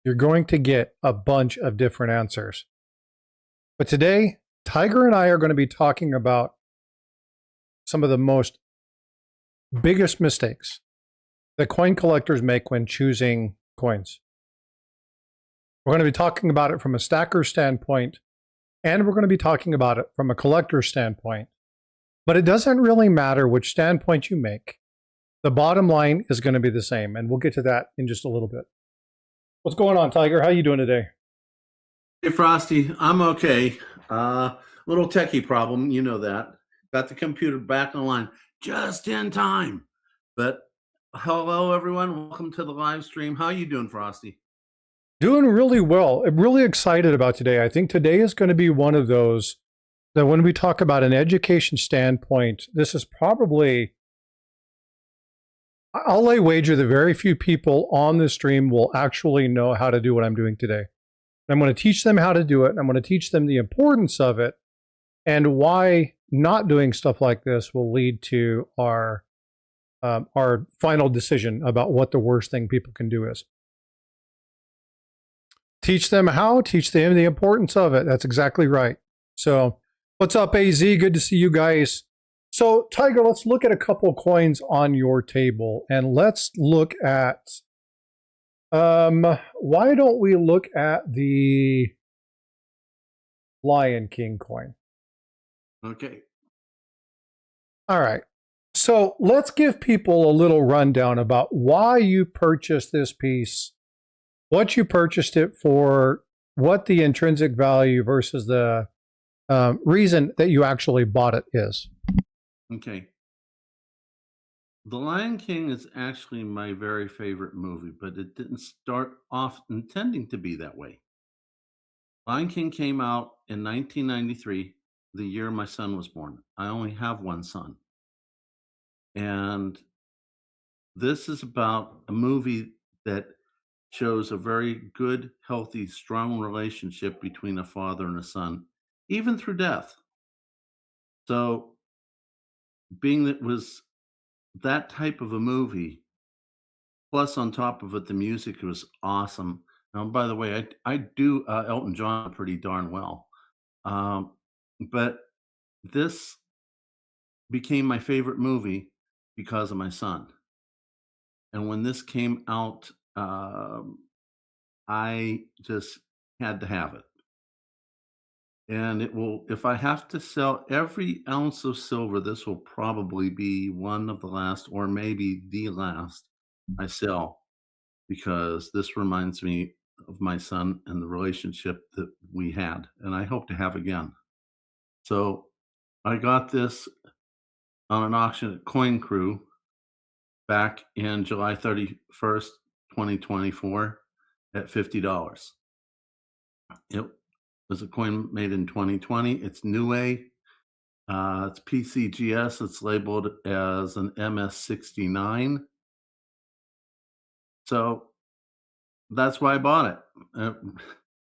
you're going to get a bunch of different answers. But today, Tiger and I are going to be talking about some of the most biggest mistakes that coin collectors make when choosing coins. We're going to be talking about it from a stacker standpoint, and we're going to be talking about it from a collector standpoint. But it doesn't really matter which standpoint you make. The bottom line is going to be the same, and we'll get to that in just a little bit. What's going on, Tiger? How are you doing today? Hey, Frosty, I'm okay. Little techie problem, you know that. Got the computer back online just in time. But hello, everyone. Welcome to the live stream. How you doing, Frosty? Doing really well. I'm really excited about today. I think today is going to be one of those that when we talk about an education standpoint, this is probably, I'll lay wager that very few people on the stream will actually know how to do what I'm doing today. I'm going to teach them how to do it. I'm going to teach them the importance of it and why not doing stuff like this will lead to our final decision about what the worst thing people can do is. Teach them how, teach them the importance of it. That's exactly right. So what's up, AZ? Good to see you guys. So Tiger, let's look at a couple of coins on your table and let's look at, why don't we look at the Lion King coin? Okay. All right. So let's give people a little rundown about why you purchased this piece, what you purchased it for, what the intrinsic value versus the reason that you actually bought it is. Okay. The Lion King is actually my very favorite movie, but it didn't start off intending to be that way. Lion King came out in 1993, the year my son was born. I only have one son. And this is about a movie that shows a very good, healthy, strong relationship between a father and a son, even through death. So, being that it was that type of a movie, plus on top of it, the music was awesome. Now, by the way, I do Elton John pretty darn well. Um, but this became my favorite movie because of my son. And when this came out, I just had to have it. And it will, if I have to sell every ounce of silver, this will probably be one of the last, or maybe the last I sell, because this reminds me of my son and the relationship that we had, and I hope to have again. So I got this on an auction at Coin Crew back in July 31st, 2024 at $50. It was a coin made in 2020. It's New A. It's PCGS. It's labeled as an MS69. So that's why I bought it.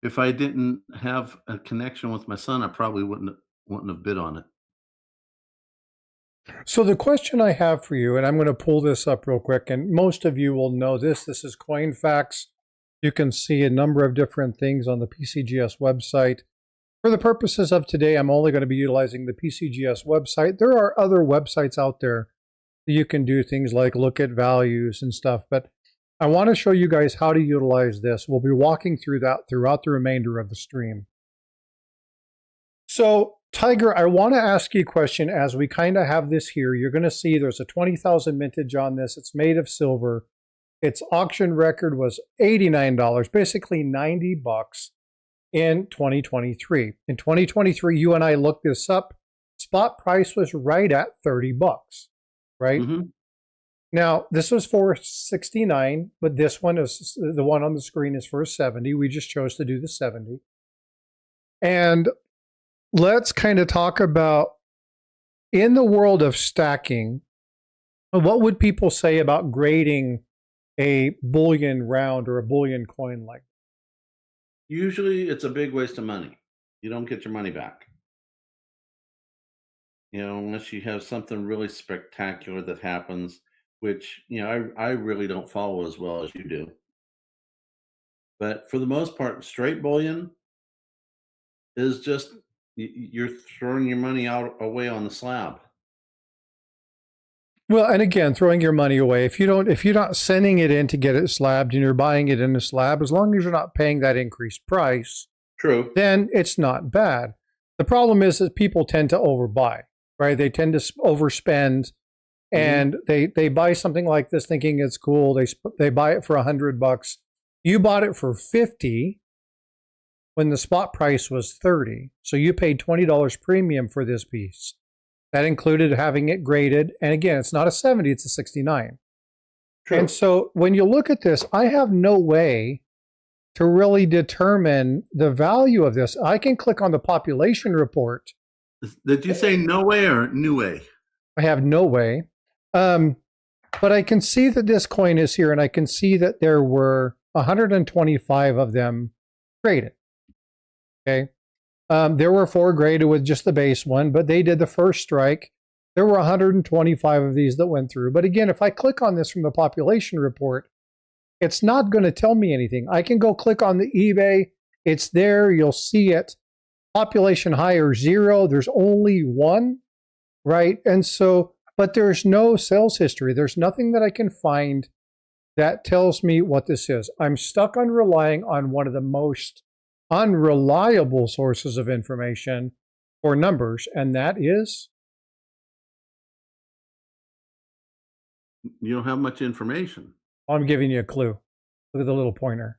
If I didn't have a connection with my son, I probably wouldn't have bid on it. So the question I have for you, and I'm going to pull this up real quick, and most of you will know this. This is Coinfax. You can see a number of different things on the PCGS website. For the purposes of today, I'm only going to be utilizing the PCGS website. There are other websites out there that you can do things like look at values and stuff, but I want to show you guys how to utilize this. We'll be walking through that throughout the remainder of the stream. So, Tiger, I want to ask you a question as we kind of have this here. You're going to see there's a 20,000 mintage on this. It's made of silver. Its auction record was $89, basically 90 bucks in 2023. In 2023, you and I looked this up. Spot price was right at 30 bucks, right? Mm-hmm. Now, this was for 69, but this one is the one on the screen is for 70. We just chose to do the 70. And let's kind of talk about, in the world of stacking, what would people say about grading a bullion round or a bullion coin like? Usually it's a big waste of money. You don't get your money back. Unless you have something really spectacular that happens, which, I really don't follow as well as you do. But for the most part, straight bullion is just you're throwing your money out away on the slab. Well, and again, throwing your money away. If you're not sending it in to get it slabbed and you're buying it in a slab, as long as you're not paying that increased price, True. then it's not bad. The problem is that people tend to overbuy, right? They tend to overspend, and they buy something like this thinking it's cool. They buy it for $100. You bought it for 50 when the spot price was 30. So you paid $20 premium for this piece. That included having it graded. And again, it's not a 70, it's a 69. True. And so when you look at this, I have no way to really determine the value of this. I can click on the population report. Did you say no way or new way? I have no way. But I can see that this coin is here, and I can see that there were 125 of them graded. Okay. There were 4 graded with just the base one, but they did the first strike. There were 125 of these that went through. But again, if I click on this from the population report, it's not going to tell me anything. I can go click on the eBay. It's there. You'll see it. Population higher 0. There's only 1, right? And so, but there's no sales history. There's nothing that I can find that tells me what this is. I'm stuck on relying on one of the most unreliable sources of information for numbers, and that is? You don't have much information. I'm giving you a clue. Look at the little pointer.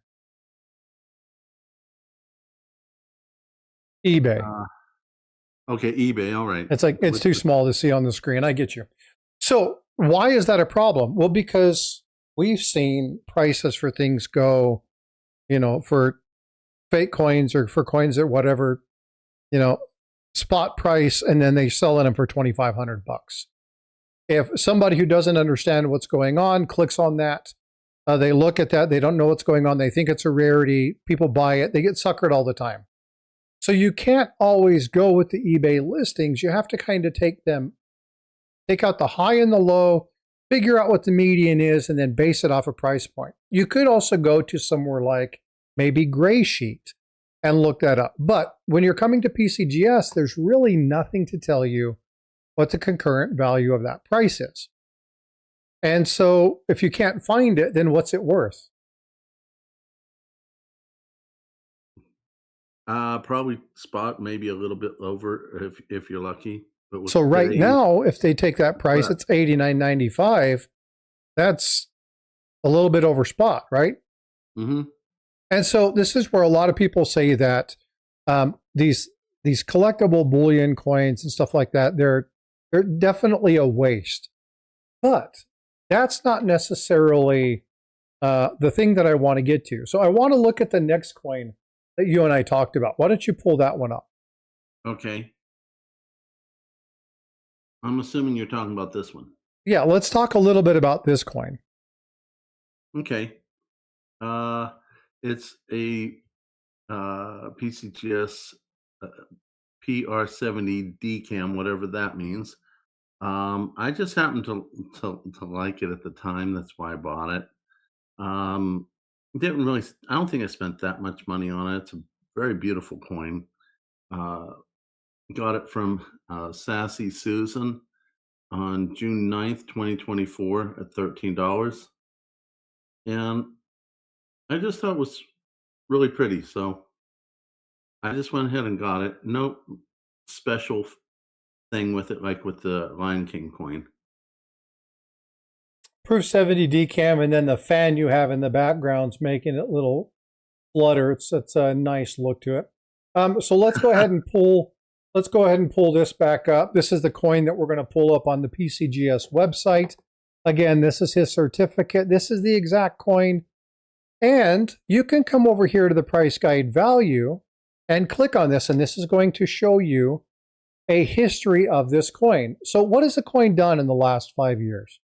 eBay. Okay, eBay, all right. It's like, it's too small to see on the screen. I get you. So why is that a problem? Well, because we've seen prices for things go, for fake coins or for coins at whatever, spot price, and then they sell them for $2,500. If somebody who doesn't understand what's going on clicks on that, they look at that, they don't know what's going on, they think it's a rarity, people buy it, they get suckered all the time. So you can't always go with the eBay listings. You have to kind of take out the high and the low, figure out what the median is, and then base it off a price point. You could also go to somewhere like maybe Graysheet and look that up. But when you're coming to PCGS, there's really nothing to tell you what the concurrent value of that price is. And so if you can't find it, then what's it worth? Probably spot, maybe a little bit over if you're lucky. But so right now, if they take that price, it's $89.95. That's a little bit over spot, right? Mm-hmm. And so this is where a lot of people say that these collectible bullion coins and stuff like that, they're definitely a waste. But that's not necessarily the thing that I want to get to. So I want to look at the next coin that you and I talked about. Why don't you pull that one up? Okay. I'm assuming you're talking about this one. Yeah, let's talk a little bit about this coin. Okay. It's a PCGS PR70 DCAM, whatever that means. I just happened to like it at the time. That's why I bought it. Didn't really. I don't think I spent that much money on it. It's a very beautiful coin. Got it from Sassy Susan on June 9th, 2024 at $13. And I just thought it was really pretty. So I just went ahead and got it. No special thing with it, like with the Lion King coin. Proof 70 DCAM, and then the fan you have in the background's making it a little flutter. It's a nice look to it. So let's go ahead and pull. Let's go ahead and pull this back up. This is the coin that we're going to pull up on the PCGS website. Again, this is his certificate. This is the exact coin. And you can come over here to the price guide value and click on this, and this is going to show you a history of this coin. So what has the coin done in the last 5 years?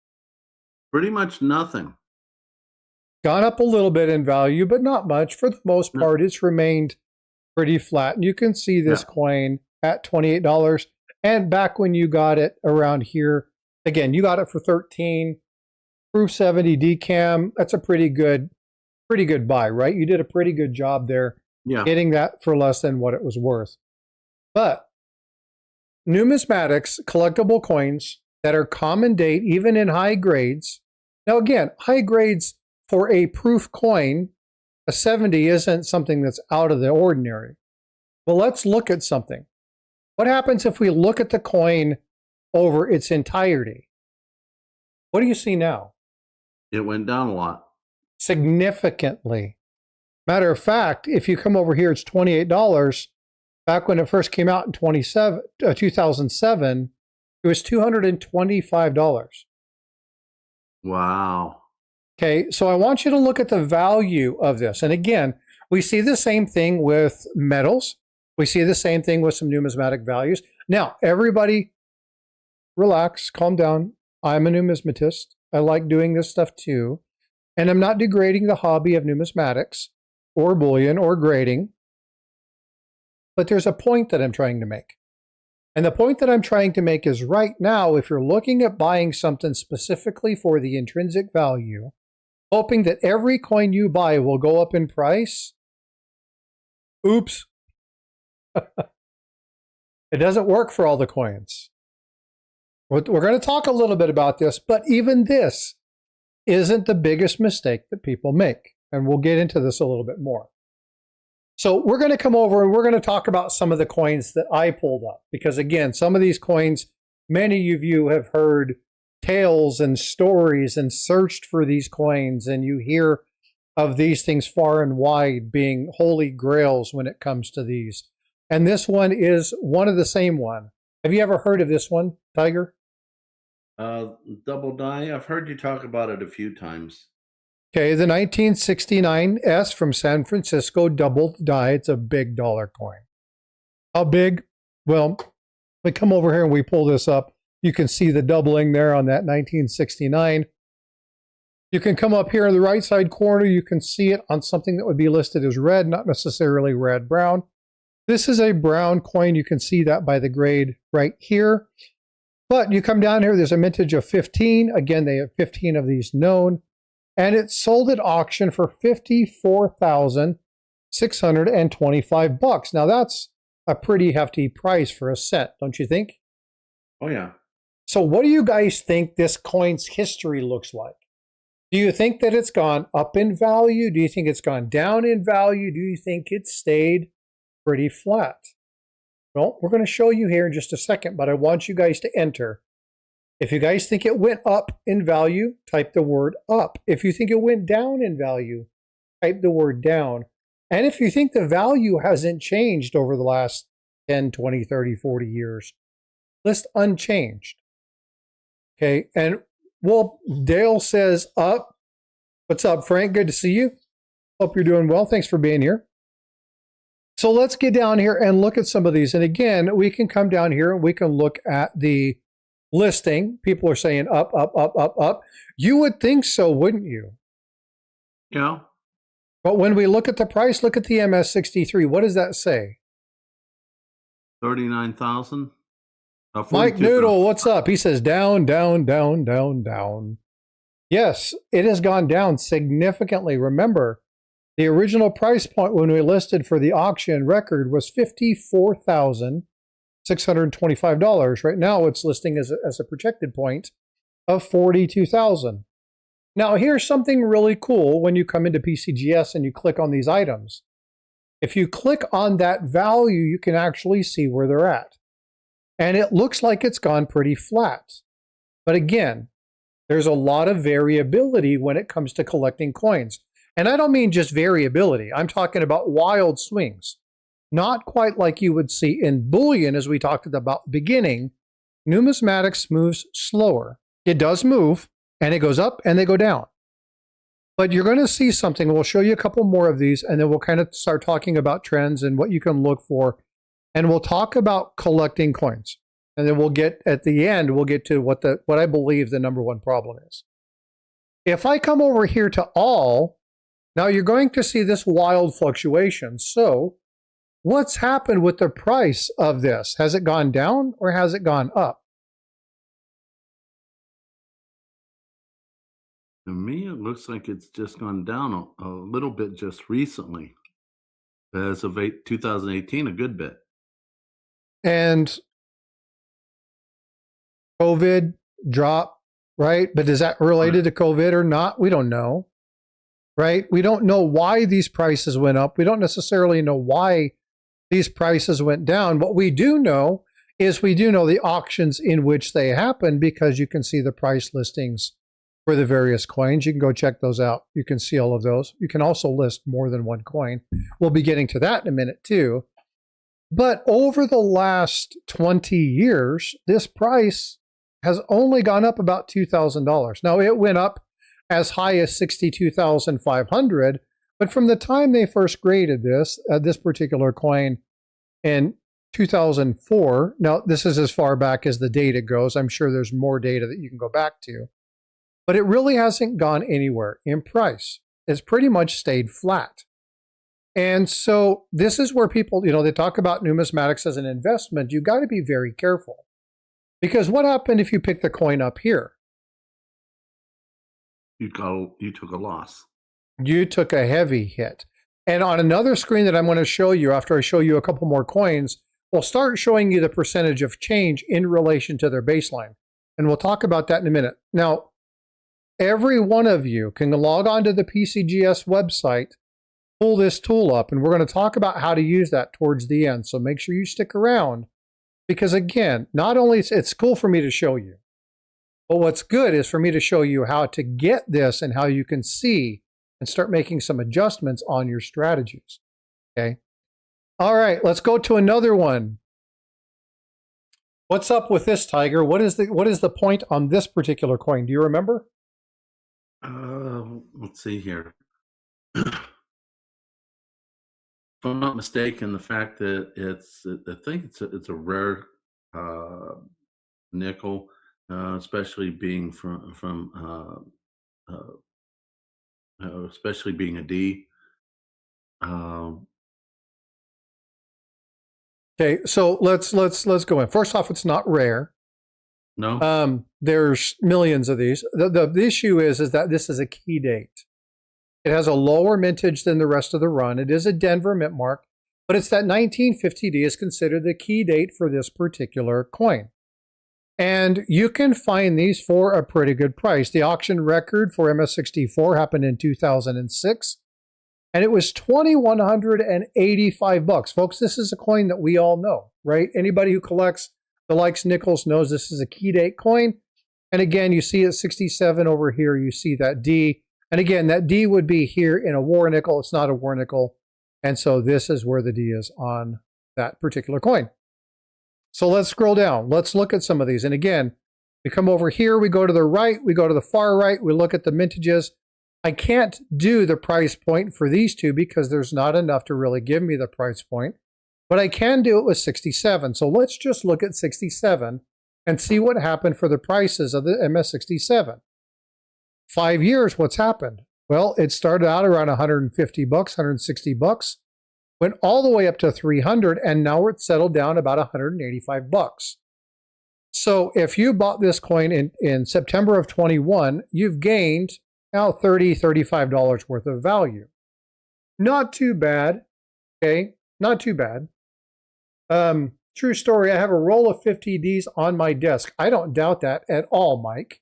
Pretty much nothing. Gone up a little bit in value, but not much. For the most part, it's remained pretty flat. And you can see this coin at $28. And back when you got it around here, again, you got it for $13. Proof 70 DCAM, that's a pretty good pretty good buy, right? You did a pretty good job there Yeah. getting that for less than what it was worth. But numismatics, collectible coins that are common date, even in high grades. Now, again, high grades for a proof coin, a 70 isn't something that's out of the ordinary. Well, let's look at something. What happens if we look at the coin over its entirety? What do you see now? It went down a lot. Significantly. Matter of fact, if you come over here, it's $28. Back when it first came out in 2007, it was $225. Wow. Okay, so I want you to look at the value of this. And again, we see the same thing with metals. We see the same thing with some numismatic values. Now, everybody relax, calm down. I'm a numismatist. I like doing this stuff too. And I'm not degrading the hobby of numismatics or bullion or grading. But there's a point that I'm trying to make. And the point that I'm trying to make is right now, if you're looking at buying something specifically for the intrinsic value, hoping that every coin you buy will go up in price, oops. It doesn't work for all the coins. We're going to talk a little bit about this, but even this isn't the biggest mistake that people make. And we'll get into this a little bit more. So we're going to come over and we're going to talk about some of the coins that I pulled up. Because again, some of these coins, many of you have heard tales and stories and searched for these coins. And you hear of these things far and wide being holy grails when it comes to these. And this one is one of the same one. Have you ever heard of this one, Tiger? Double die. I've heard you talk about it a few times. Okay, the 1969 S from San Francisco double die. It's a big dollar coin. How big? Well, we come over here and we pull this up. You can see the doubling there on that 1969. You can come up here in the right side corner. You can see it on something that would be listed as red, not necessarily red brown. This is a brown coin. You can see that by the grade right here. But you come down here, there's a mintage of 15. Again, they have 15 of these known. And it sold at auction for $54,625. Now that's a pretty hefty price for a set, don't you think? Oh, yeah. So what do you guys think this coin's history looks like? Do you think that it's gone up in value? Do you think it's gone down in value? Do you think it stayed pretty flat? Well, we're going to show you here in just a second, but I want you guys to enter. If you guys think it went up in value, type the word up. If you think it went down in value, type the word down. And if you think the value hasn't changed over the last 10, 20, 30, 40 years, list unchanged. Okay, and well, Dale says up. What's up, Frank? Good to see you. Hope you're doing well. Thanks for being here. So let's get down here and look at some of these. And again, we can come down here and we can look at the listing. People are saying up, up, up, up, up. You would think so, wouldn't you? Yeah. But when we look at the price, look at the MS63. What does that say? 39,000. Mike Noodle, what's up? He says down, down, down, down, down. Yes, it has gone down significantly. Remember, the original price point when we listed for the auction record was $54,625. Right now, it's listing as a projected point of $42,000. Now, here's something really cool when you come into PCGS and you click on these items. If you click on that value, you can actually see where they're at. And it looks like it's gone pretty flat. But again, there's a lot of variability when it comes to collecting coins. And I don't mean just variability. I'm talking about wild swings. Not quite like you would see in bullion, as we talked about at the beginning. Numismatics moves slower. It does move, and it goes up, and they go down. But you're going to see something. We'll show you a couple more of these, and then we'll kind of start talking about trends and what you can look for. And we'll talk about collecting coins. And then we'll get, at the end, we'll get to what I believe the number one problem is. If I come over here to all, now you're going to see this wild fluctuation. So what's happened with the price of this? Has it gone down or has it gone up? To me, it looks like it's just gone down a little bit just recently. As of 2018, a good bit. And COVID drop, right? But is that related to COVID or not? We don't know, right? We don't know why these prices went up. We don't necessarily know why these prices went down. What we do know is we do know the auctions in which they happen, because you can see the price listings for the various coins. You can go check those out. You can see all of those. You can also list more than one coin. We'll be getting to that in a minute too. But over the last 20 years, this price has only gone up about $2,000. Now, it went up as high as $62,500, but from the time they first graded this particular coin in 2004, now this is as far back as the data goes. I'm sure there's more data that you can go back to, but it really hasn't gone anywhere in price. It's pretty much stayed flat. And so this is where people, they talk about numismatics as an investment. You got to be very careful, because what happened if you pick the coin up here? You took a loss. You took a heavy hit. And on another screen that I'm going to show you after I show you a couple more coins, we'll start showing you the percentage of change in relation to their baseline. And we'll talk about that in a minute. Now, every one of you can log on to the PCGS website, pull this tool up, and we're going to talk about how to use that towards the end. So make sure you stick around, because again, not only it's cool for me to show you, but what's good is for me to show you how to get this and how you can see and start making some adjustments on your strategies. Okay. All right, let's go to another one. What's up with this, Tiger? What is the point on this particular coin? Do you remember? Let's see here. If I'm not mistaken, the fact that I think it's a rare nickel, especially being especially being a D. Okay, so let's go in. First off, it's not rare. No. There's millions of these. The issue is that this is a key date. It has a lower mintage than the rest of the run. It is a Denver mint mark, but it's that 1950D is considered the key date for this particular coin. And you can find these for a pretty good price. The auction record for MS64 happened in 2006, and it was $2,185. Folks, this is a coin that we all know, right? Anybody who collects the likes nickels knows this is a key date coin. And again, you see at 67 over here, you see that D. And again, that D would be here in a war nickel. It's not a war nickel. And so this is where the D is on that particular coin. So let's scroll down. Let's look at some of these. And again, we come over here, we go to the right, we go to the far right, we look at the mintages. I can't do the price point for these two because there's not enough to really give me the price point, but I can do it with 67. So let's just look at 67 and see what happened for the prices of the MS67. 5 years, what's happened? Well, it started out around 150 bucks, 160 bucks, went all the way up to 300, and now it's settled down about 185 bucks. So if you bought this coin in September of 21, you've gained now $30, $35 worth of value. Not too bad, okay? Not too bad. True story, I have a roll of 50Ds on my desk. I don't doubt that at all, Mike.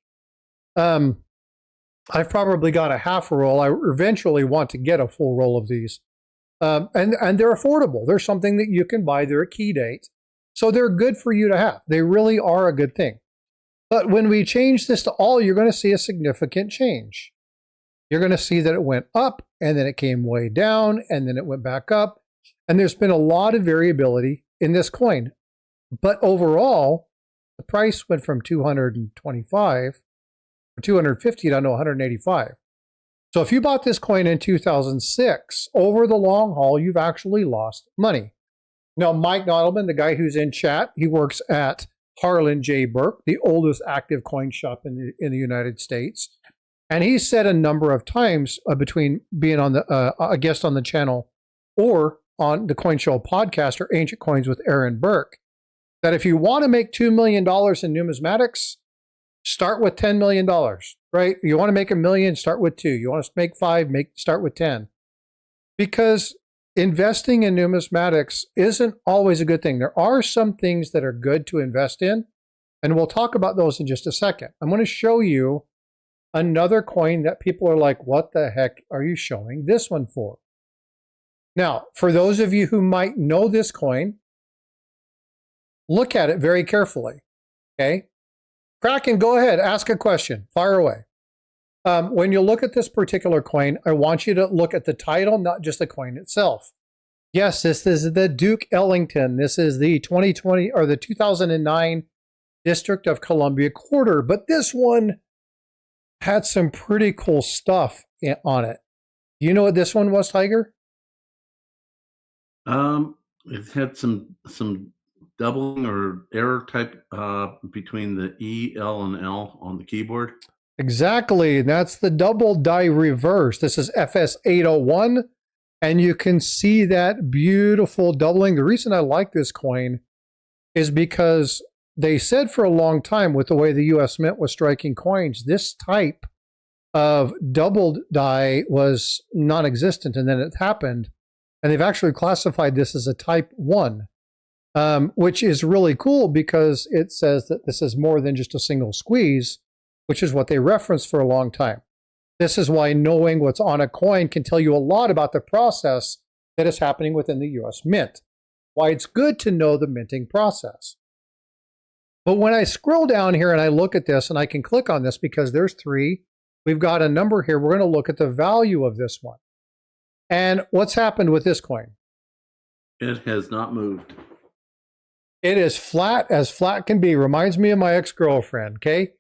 I've probably got a half a roll. I eventually want to get a full roll of these. And they're affordable. They're something that you can buy. They're a key date. So they're good for you to have. They really are a good thing. But when we change this to all, you're going to see a significant change. You're going to see that it went up, and then it came way down, and then it went back up. And there's been a lot of variability in this coin. But overall, the price went from 225 or 250 down to 185. So if you bought this coin in 2006, over the long haul, you've actually lost money. Now, Mike Nodelman, the guy who's in chat, he works at Harlan J. Burke, the oldest active coin shop in the United States. And he said a number of times between being on a guest on the channel or on the Coin Show podcast or Ancient Coins with Aaron Burke, that if you want to make $2 million in numismatics, start with $10 million, right? You want to make $1 million, start with 2. You want to make 5, start with 10. Because investing in numismatics isn't always a good thing. There are some things that are good to invest in, and we'll talk about those in just a second. I'm going to show you another coin that people are like, what the heck are you showing this one for? Now, for those of you who might know this coin, look at it very carefully, okay? Kraken, go ahead, ask a question, fire away. When you look at this particular coin, I want you to look at the title, not just the coin itself. Yes, this is the Duke Ellington. This is the 2020 or the 2009 District of Columbia quarter, but this one had some pretty cool stuff on it. You know what this one was, Tiger? It had some doubling or error type between the E, L, and L on the keyboard. Exactly. That's the double die reverse. This is FS 801, and you can see that beautiful doubling. The reason I like this coin is because they said for a long time, with the way the U.S. Mint was striking coins, this type of doubled die was non-existent, and then it happened. And they've actually classified this as a type 1, which is really cool because it says that this is more than just a single squeeze, which is what they referenced for a long time. This is why knowing what's on a coin can tell you a lot about the process that is happening within the U.S. Mint, why it's good to know the minting process. But when I scroll down here and I look at this, and I can click on this because there's 3, we've got a number here. We're going to look at the value of this one. And what's happened with this coin? It has not moved. It is flat as flat can be. Reminds me of my ex-girlfriend, okay?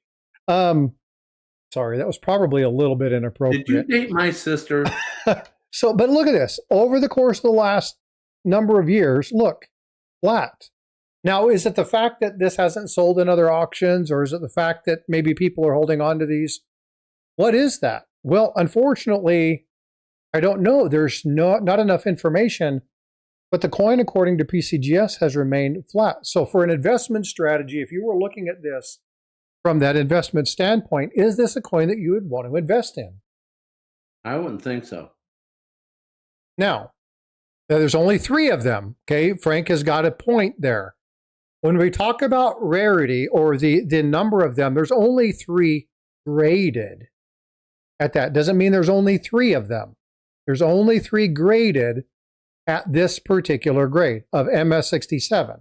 Sorry, that was probably a little bit inappropriate. Did you date my sister? But look at this. Over the course of the last number of years, look, flat. Now, is it the fact that this hasn't sold in other auctions, or is it the fact that maybe people are holding on to these? What is that? Well, unfortunately, I don't know. There's not enough information, but the coin, according to PCGS, has remained flat. So for an investment strategy, if you were looking at this from that investment standpoint, is this a coin that you would want to invest in? I wouldn't think so. Now, there's only 3 of them, okay? Frank has got a point there. When we talk about rarity or the number of them, there's only 3 graded at that. Doesn't mean there's only 3 of them. There's only 3 graded at this particular grade of MS67.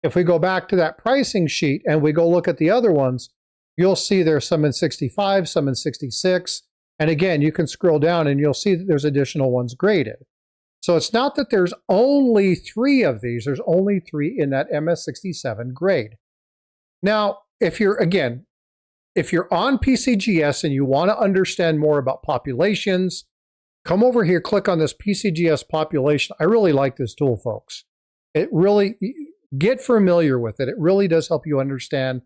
If we go back to that pricing sheet and we go look at the other ones, you'll see there's some in 65, some in 66. And again, you can scroll down and you'll see that there's additional ones graded. So it's not that there's only 3 of these. There's only 3 in that MS67 grade. Now, if you're on PCGS and you want to understand more about populations, come over here, click on this PCGS population. I really like this tool, folks. It really, get familiar with it. It really does help you understand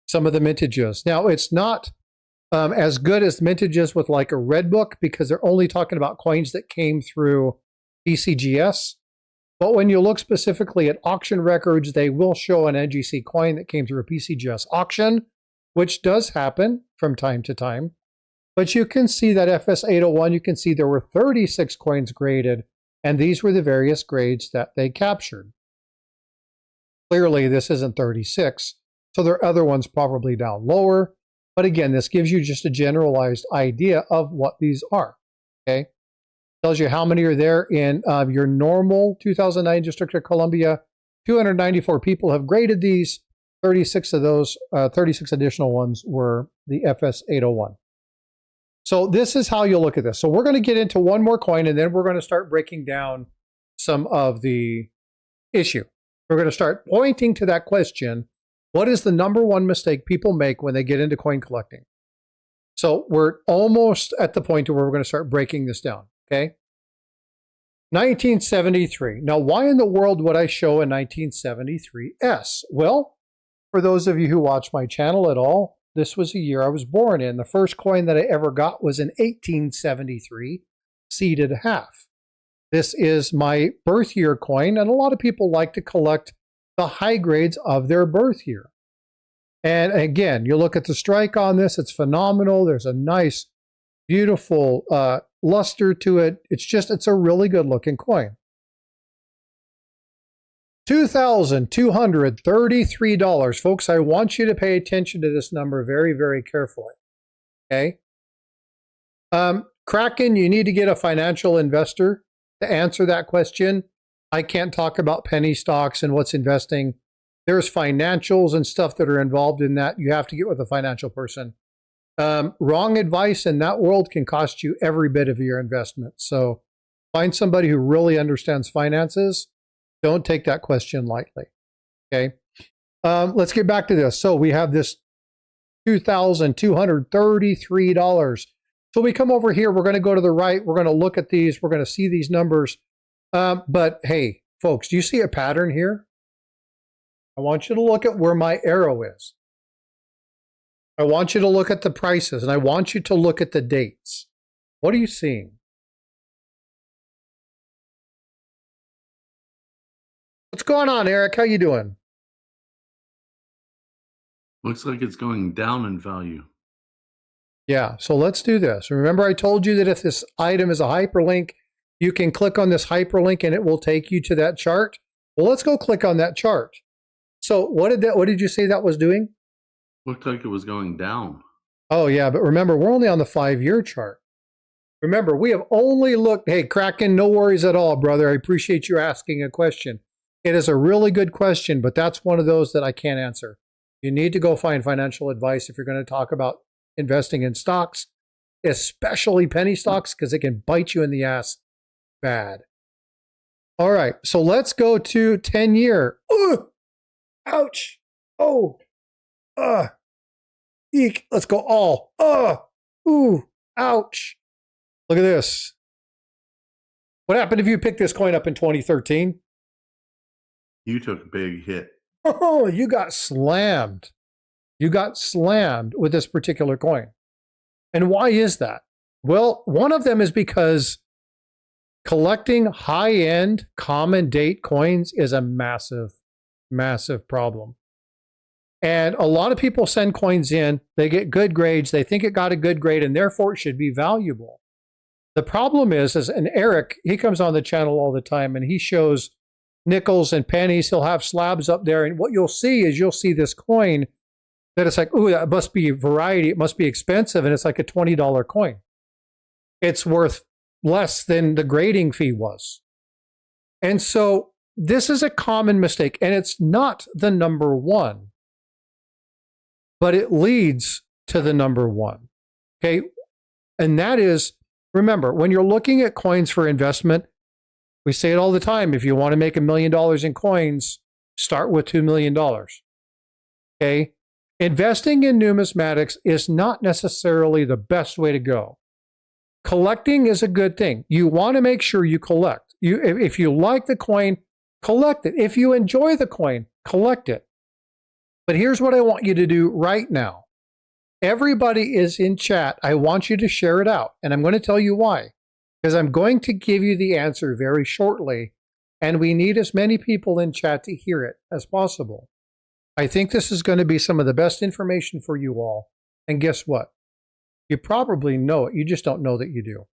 some of the mintages. Now, it's not as good as mintages with like a red book because they're only talking about coins that came through PCGS. But when you look specifically at auction records, they will show an NGC coin that came through a PCGS auction, which does happen from time to time. But you can see that FS 801, you can see there were 36 coins graded, and these were the various grades that they captured. Clearly, this isn't 36, so there are other ones probably down lower. But again, this gives you just a generalized idea of what these are, okay? Tells you how many are there in your normal 2009 District of Columbia. 294 people have graded these. 36 of those, 36 additional ones were the FS 801. So this is how you'll look at this. So we're going to get into one more coin, and then we're going to start breaking down some of the issue. We're going to start pointing to that question. What is the number one mistake people make when they get into coin collecting? So we're almost at the point where we're going to start breaking this down, okay? 1973. Now, why in the world would I show a 1973 S? Well, for those of you who watch my channel at all, this was a year I was born in. The first coin that I ever got was in 1873, seeded half. This is my birth year coin, and a lot of people like to collect the high grades of their birth year. And again, you look at the strike on this, it's phenomenal. There's a nice, beautiful luster to it. It's a really good looking coin. $2,233. Folks, I want you to pay attention to this number very, very carefully. Okay? Kraken, you need to get a financial investor to answer that question. I can't talk about penny stocks and what's investing. There's financials and stuff that are involved in that. You have to get with a financial person. Wrong advice in that world can cost you every bit of your investment. So find somebody who really understands finances. Don't take that question lightly. Okay. Let's get back to this. So we have this $2,233. So we come over here. We're going to go to the right. We're going to look at these. We're going to see these numbers. But hey, folks, do you see a pattern here? I want you to look at where my arrow is. I want you to look at the prices, and I want you to look at the dates. What are you seeing? What's going on, Eric? How you doing? Looks like it's going down in value. Yeah, so let's do this. Remember I told you that if this item is a hyperlink, you can click on this hyperlink and it will take you to that chart. Well, let's go click on that chart. So what did you say that was doing? Looked like it was going down. Oh yeah, but remember, we're only on the 5-year chart. Remember, we have only looked, hey, Kraken, no worries at all, brother. I appreciate you asking a question. It is a really good question, but that's one of those that I can't answer. You need to go find financial advice if you're going to talk about investing in stocks, especially penny stocks, because it can bite you in the ass bad. All right, so let's go to 10-year. Ooh, ouch. Oh, eek. Let's go all. Ooh, ouch. Look at this. What happened if you picked this coin up in 2013? You took a big hit. Oh, you got slammed. You got slammed with this particular coin. And why is that? Well, one of them is because collecting high-end common date coins is a massive, massive problem. And a lot of people send coins in, they get good grades, they think it got a good grade, and therefore it should be valuable. The problem is, and Eric, he comes on the channel all the time, and he shows nickels and pennies. He'll have slabs up there, and what you'll see is this coin that it's like, ooh, that must be variety, it must be expensive, and it's like a $20 coin. It's worth less than the grading fee was. And so this is a common mistake, and it's not the number one, but it leads to the number one. Okay, and that is, remember, when you're looking at coins for investment, we say it all the time, if you want to make $1 million in coins, start with $2 million. Okay? Investing in numismatics is not necessarily the best way to go. Collecting is a good thing. You want to make sure you collect. If you like the coin, collect it. If you enjoy the coin, collect it. But here's what I want you to do right now. Everybody is in chat. I want you to share it out, and I'm going to tell you why. Because I'm going to give you the answer very shortly, and we need as many people in chat to hear it as possible. I think this is going to be some of the best information for you all. And guess what? You probably know it. You just don't know that you do.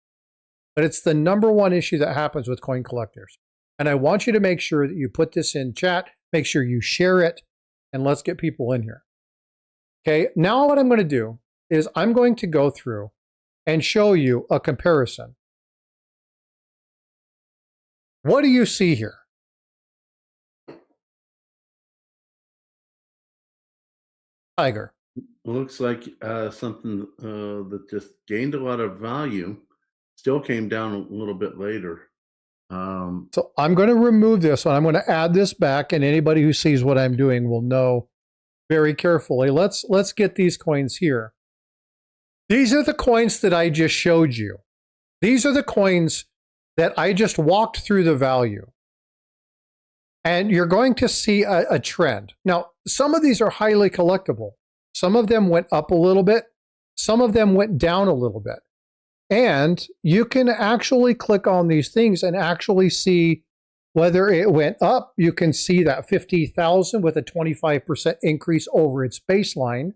But it's the number one issue that happens with coin collectors. And I want you to make sure that you put this in chat, make sure you share it, and let's get people in here. Okay, now what I'm going to do is I'm going to go through and show you a comparison. What do you see here? Tiger. Looks like something that just gained a lot of value, still came down a little bit later. So I'm going to remove this one. I'm going to add this back, and anybody who sees what I'm doing will know very carefully. Let's get these coins here. These are the coins that I just showed you. These are the coins that I just walked through the value. And you're going to see a trend. Now, some of these are highly collectible. Some of them went up a little bit. Some of them went down a little bit. And you can actually click on these things and actually see whether it went up, you can see that 50,000 with a 25% increase over its baseline.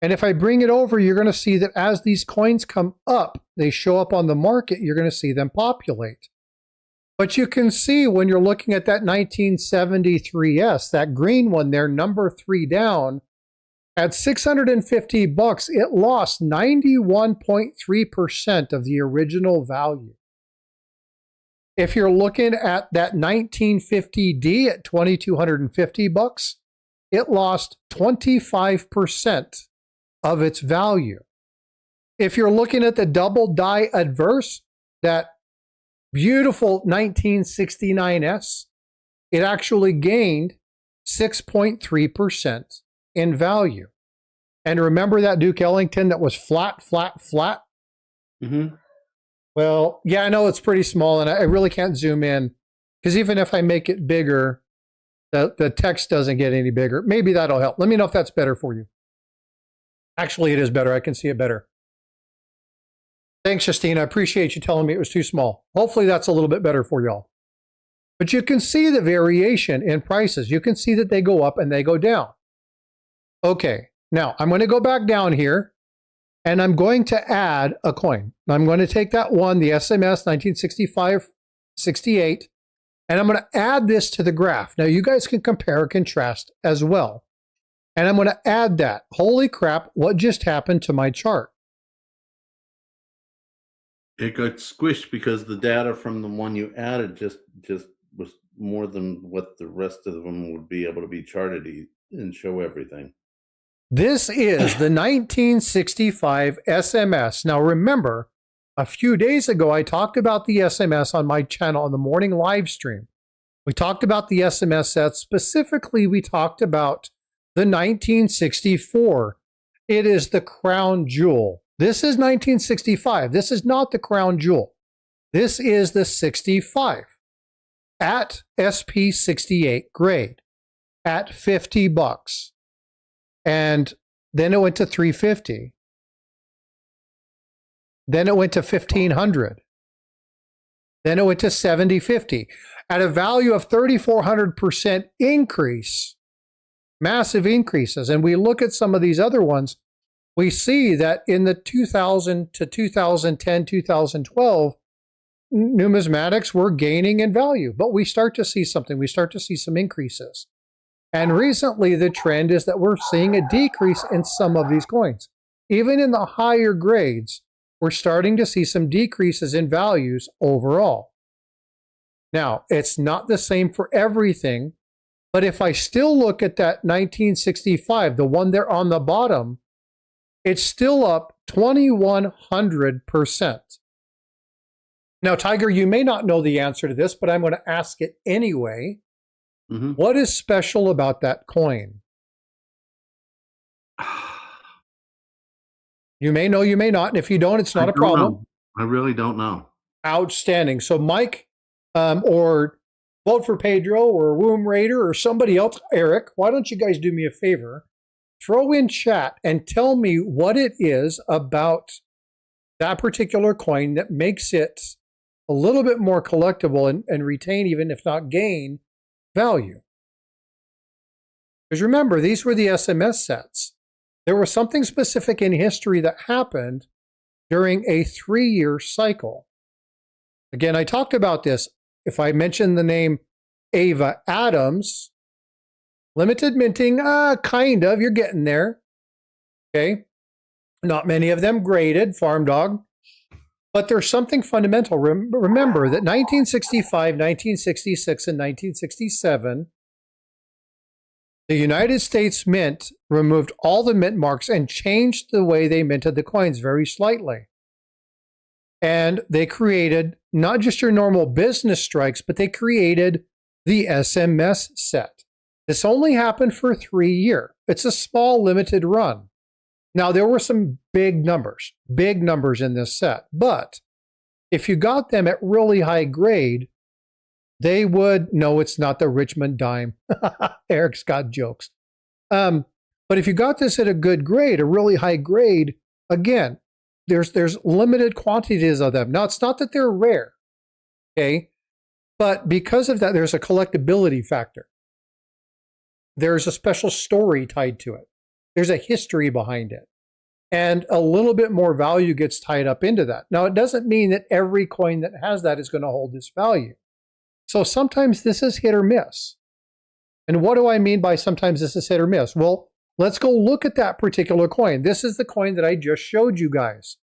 And if I bring it over, you're going to see that as these coins come up, they show up on the market, you're going to see them populate. But you can see when you're looking at that 1973S, that green one there, number 3 down, at $650, it lost 91.3% of the original value. If you're looking at that 1950D at $2,250, it lost 25% of its value. If you're looking at the double die adverse, that beautiful 1969S, it actually gained 6.3% in value. And remember that Duke Ellington that was flat, flat, flat? Mm-hmm. Well, yeah, I know it's pretty small, and I really can't zoom in, because even if I make it bigger, the text doesn't get any bigger. Maybe that'll help. Let me know if that's better for you. Actually, it is better. I can see it better. Thanks, Justine. I appreciate you telling me it was too small. Hopefully that's a little bit better for y'all. But you can see the variation in prices. You can see that they go up and they go down. Okay, now I'm going to go back down here, and I'm going to add a coin. I'm going to take that one, the SMS 1965-68, and I'm going to add this to the graph. Now you guys can compare and contrast as well. And I'm going to add that. Holy crap, what just happened to my chart? It got squished because the data from the one you added just was more than what the rest of them would be able to be charted and show everything. This is the 1965 SMS. Now remember, a few days ago, I talked about the SMS on my channel on the morning live stream. We talked about the SMS set. Specifically, we talked about the 1964. It is the crown jewel. This is 1965. This is not the crown jewel. This is the 65 at SP68 grade at $50. And then it went to $350. Then it went to $1,500. Then it went to $7,050 at a value of 3,400% increase. Massive increases. And we look at some of these other ones, we see that in the 2000 to 2010, 2012, numismatics were gaining in value. But we start to see something. We start to see some increases. And recently, the trend is that we're seeing a decrease in some of these coins. Even in the higher grades, we're starting to see some decreases in values overall. Now, it's not the same for everything. But if I still look at that 1965, the one there on the bottom, it's still up 2,100%. Now, Tiger, you may not know the answer to this, but I'm going to ask it anyway. Mm-hmm. What is special about that coin? You may know, you may not. And if you don't, it's not a problem. I really don't know. Outstanding. So Mike, or vote for Pedro or Womb Raider or somebody else, Eric, why don't you guys do me a favor? Throw in chat and tell me what it is about that particular coin that makes it a little bit more collectible and retain, even if not gain, value. Because remember, these were the SMS sets. There was something specific in history that happened during a 3-year cycle. Again, I talked about this. If I mention the name Ava Adams, limited minting, kind of, you're getting there. Okay. Not many of them graded, farm dog. But there's something fundamental. Remember that 1965, 1966, and 1967, the United States Mint removed all the mint marks and changed the way they minted the coins very slightly. And they created not just your normal business strikes, but they created the SMS set. This only happened for 3 years. It's a small, limited run. Now, there were some big numbers in this set. But if you got them at really high grade, they would, no, it's not the Richmond dime. Eric's got jokes. But if you got this at a good grade, a really high grade, again, there's limited quantities of them. Now, it's not that they're rare, okay? But because of that, there's a collectability factor. There's a special story tied to it. There's a history behind it. And a little bit more value gets tied up into that. Now, it doesn't mean that every coin that has that is going to hold this value. So sometimes this is hit or miss. And what do I mean by sometimes this is hit or miss? Well, let's go look at that particular coin. This is the coin that I just showed you guys.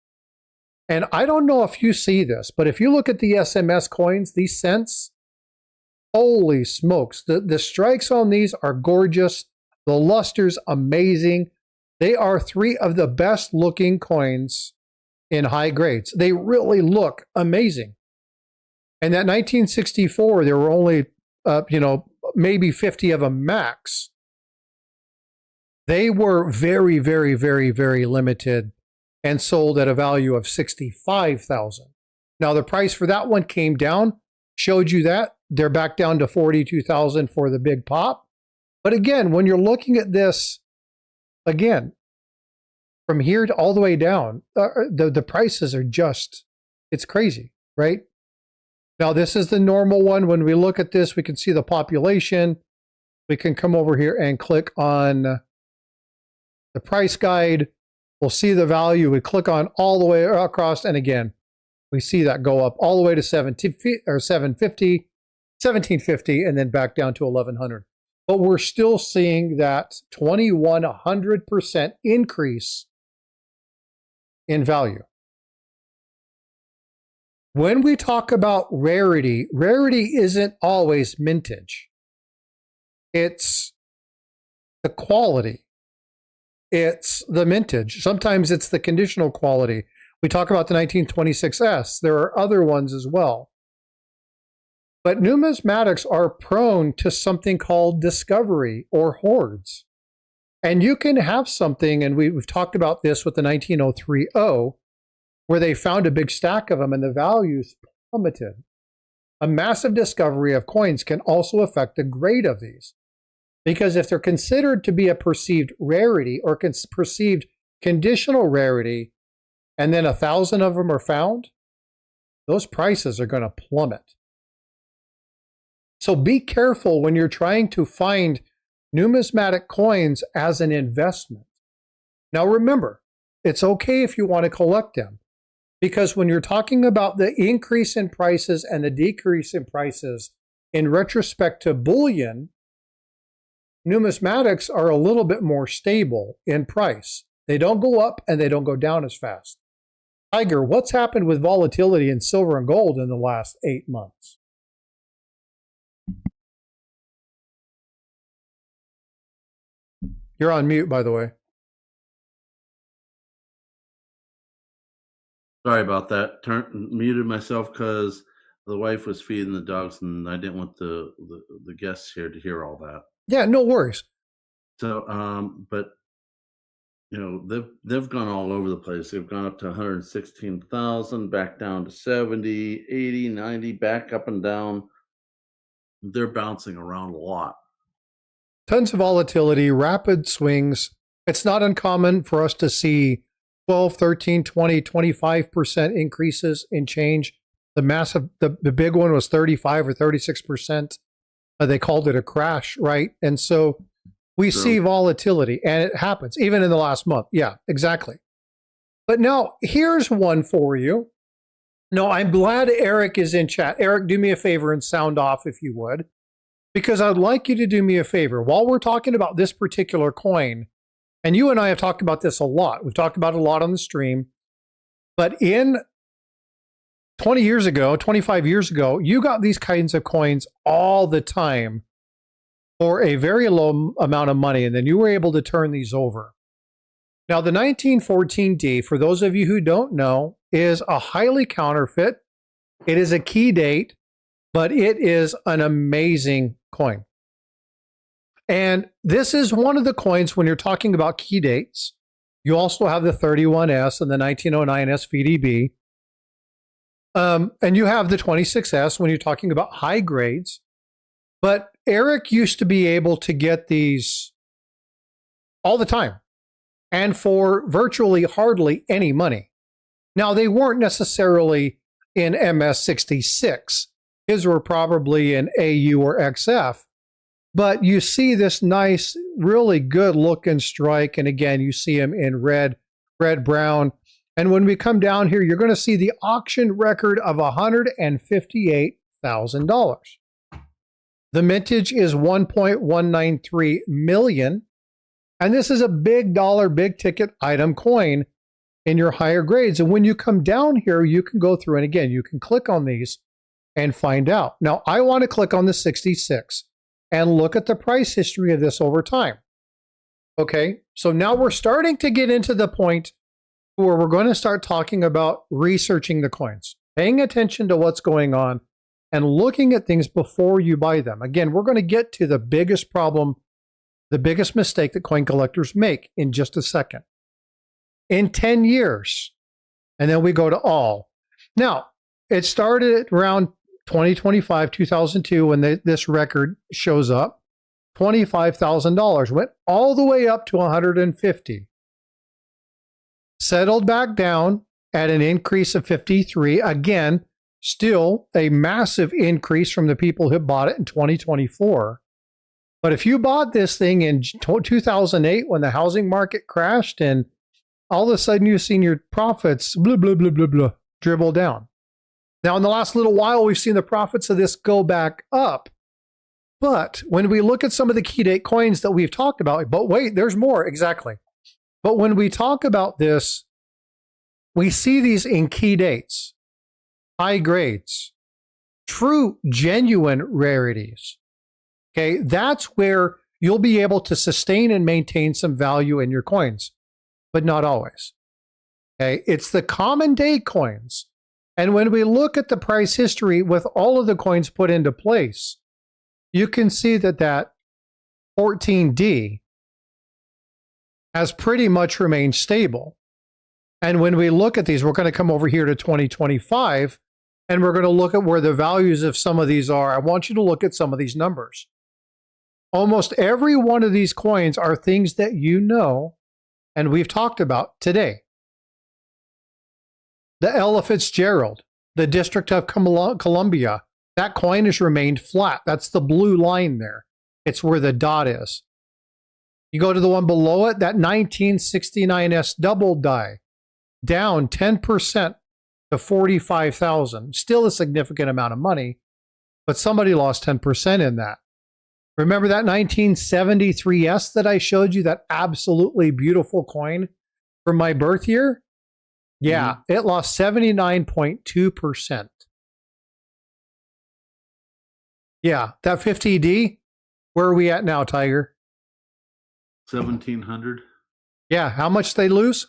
And I don't know if you see this, but if you look at the SMS coins, these cents, holy smokes, the strikes on these are gorgeous. The luster's amazing. They are three of the best looking coins in high grades. They really look amazing. And that 1964, there were only, maybe 50 of them max. They were very, very, very, very limited and sold at a value of $65,000. Now the price for that one came down, showed you that. They're back down to $42,000 for the big pop. But again, when you're looking at this, again, from here to all the way down, the prices are just, it's crazy, right? Now this is the normal one. When we look at this, we can see the population. We can come over here and click on the price guide. We'll see the value. We click on all the way across, and again, we see that go up all the way to 1750, and then back down to 1100. But we're still seeing that 2,100% increase in value. When we talk about rarity, rarity isn't always mintage. It's the quality. It's the mintage. Sometimes it's the conditional quality. We talk about the 1926S. There are other ones as well. But numismatics are prone to something called discovery or hoards. And you can have something, and we've talked about this with the 19030, where they found a big stack of them and the values plummeted. A massive discovery of coins can also affect the grade of these. Because if they're considered to be a perceived rarity or perceived conditional rarity, and then 1,000 of them are found, those prices are going to plummet. So be careful when you're trying to find numismatic coins as an investment. Now remember, it's okay if you want to collect them, because when you're talking about the increase in prices and the decrease in prices in retrospect to bullion, numismatics are a little bit more stable in price. They don't go up and they don't go down as fast. Tiger, what's happened with volatility in silver and gold in the last 8 months? You're on mute, by the way. Sorry about that. Muted myself because the wife was feeding the dogs, and I didn't want the guests here to hear all that. Yeah, no worries. So, but you know, they've gone all over the place. They've gone up to 116,000, back down to 70, 80, 90, back up and down. They're bouncing around a lot. Tons of volatility, rapid swings. It's not uncommon for us to see 12, 13, 20, 25% increases in change. The massive, the big one was 35 or 36%. They called it a crash, right? And so we see volatility, and it happens even in the last month. Yeah, exactly. But now here's one for you. No, I'm glad Eric is in chat. Eric, do me a favor and sound off if you would, because I'd like you to do me a favor. While we're talking about this particular coin, and you and I have talked about this a lot. We've talked about it a lot on the stream. But in 20 years ago, 25 years ago, you got these kinds of coins all the time for a very low amount of money, and then you were able to turn these over. Now, the 1914D, for those of you who don't know, is a highly counterfeit. It is a key date, but it is an amazing coin. And this is one of the coins when you're talking about key dates. You also have the 31S and the 1909 SVDB. And you have the 26S when you're talking about high grades. But Eric used to be able to get these all the time and for virtually hardly any money. Now, they weren't necessarily in MS66. His were probably in AU or XF. But you see this nice, really good looking strike. And again, you see him in red, brown. And when we come down here, you're going to see the auction record of $158,000. The mintage is 1.193 million. And this is a big dollar, big ticket item coin in your higher grades. And when you come down here, you can go through, and again, you can click on these and find out. Now, I want to click on the 66 and look at the price history of this over time. Okay, so now we're starting to get into the point where we're going to start talking about researching the coins, paying attention to what's going on, and looking at things before you buy them. Again, we're going to get to the biggest problem, the biggest mistake that coin collectors make in just a second. In 10 years, and then we go to all. Now, it started around 2025, 2002, when this record shows up. $25,000 went all the way up to 150. Settled back down at an increase of 53. Again, still a massive increase from the people who bought it in 2024. But if you bought this thing in 2008 when the housing market crashed and all of a sudden you've seen your profits blah, blah, blah, blah, blah, dribble down. Now, in the last little while, we've seen the profits of this go back up. But when we look at some of the key date coins that we've talked about, but wait, there's more, exactly. But when we talk about this, we see these in key dates, high grades, true, genuine rarities. Okay, that's where you'll be able to sustain and maintain some value in your coins, but not always. Okay, it's the common day coins. And when we look at the price history with all of the coins put into place, you can see that 14D has pretty much remained stable. And when we look at these, we're going to come over here to 2025, and we're going to look at where the values of some of these are. I want you to look at some of these numbers. Almost every one of these coins are things that you know, and we've talked about today. The Ella Fitzgerald, the District of Columbia, that coin has remained flat. That's the blue line there. It's where the dot is. You go to the one below it, that 1969S double die, down 10% to 45,000. Still a significant amount of money, but somebody lost 10% in that. Remember that 1973S that I showed you, that absolutely beautiful coin from my birth year? Yeah, It lost 79.2%. Yeah, that 50D, where are we at now, Tiger? 1,700. Yeah, how much they lose?